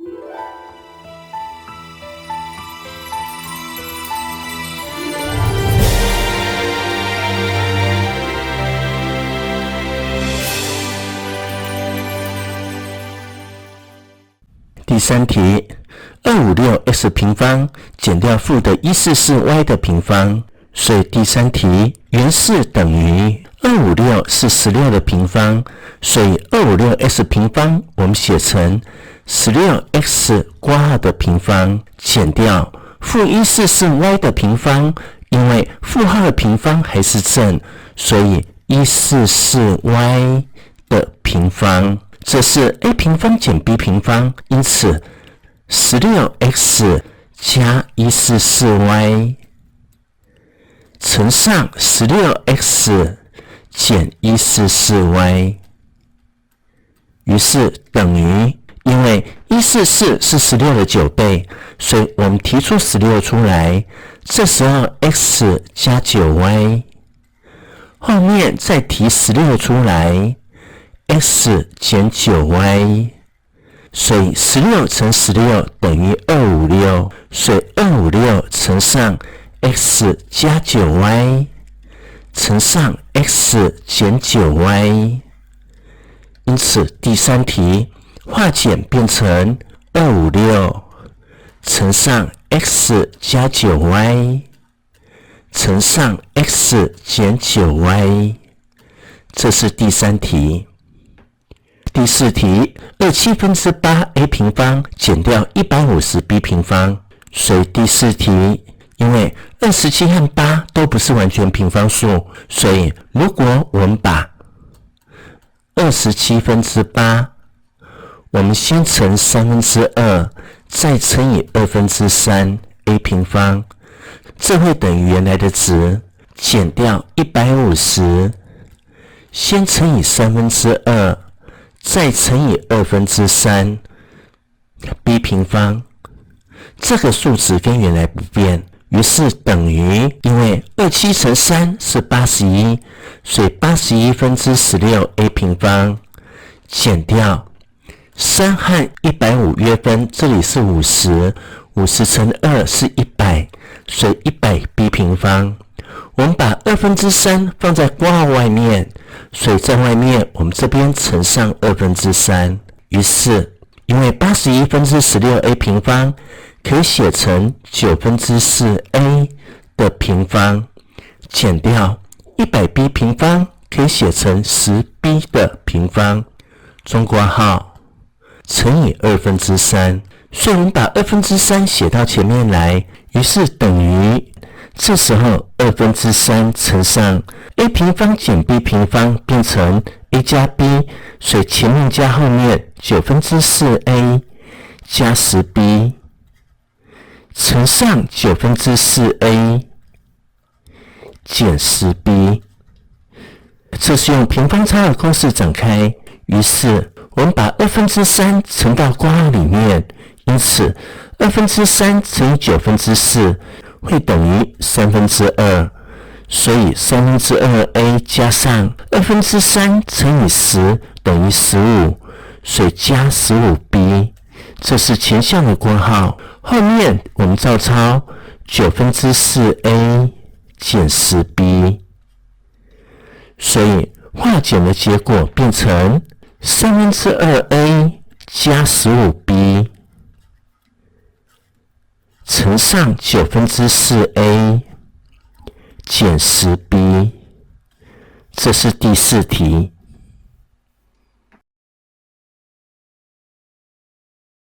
第三题 256x 平方减掉负的 144y 的平方，所以第三题原式等于256是16的平方，所以 256x 平方我们写成 16x 括号的平方减掉负 144y 的平方，因为负号的平方还是正，所以 144y 的平方，这是 a 平方减 b 平方，因此 16x 加 144y 乘上 16x 减 144y， 于是等于，因为144是16的9倍，所以我们提出16出来，这时候 x 加 9y， 后面再提16出来x 减 9y， 所以16乘16等于256，所以256乘上 x 加 9y 乘上 x 减 9y， 因此第三题化简变成256乘上 x 加 9y 乘上 x 减 9y， 这是第三题。第四题27分之8 a 平方减掉150 b 平方，所以第四题因为27和8都不是完全平方数，所以如果我们把27分之8我们先乘2/3，再乘以2/3 a 平方，这会等于原来的值，减掉150，先乘以2/3，再乘以2/3 b 平方，这个数值跟原来不变，于是等于，因为27乘3是81，所以81分之16 a 平方减掉3和150约分，这里是50， 50乘2是100，所以100 b 平方。我们把3/2放在括号外面，所以在外面我们这边乘上3/2，于是因为81分之16 a 平方可以写成9/4 a 的平方，减掉100 b 平方可以写成10 b 的平方，中括号乘以2/3，所以我们把2/3写到前面来，于是等于，这时候2/3乘上 a 平方减 b 平方变成 a 加 b， 所以前面加后面9/4 a 加10 b 乘上9/4 a 减10 b， 这是用平方差的公式展开，于是我们把2/3乘到括号里面，因此2/3乘以9/4会等于2/3，所以2/3 a 加上2/3乘以10等于15，所以加15 b， 这是前项的括号，后面我们照抄9/4 a 减10 b， 所以化简的结果变成2/3 a 加15 b乘上9/4 a 减10 b， 这是第四题。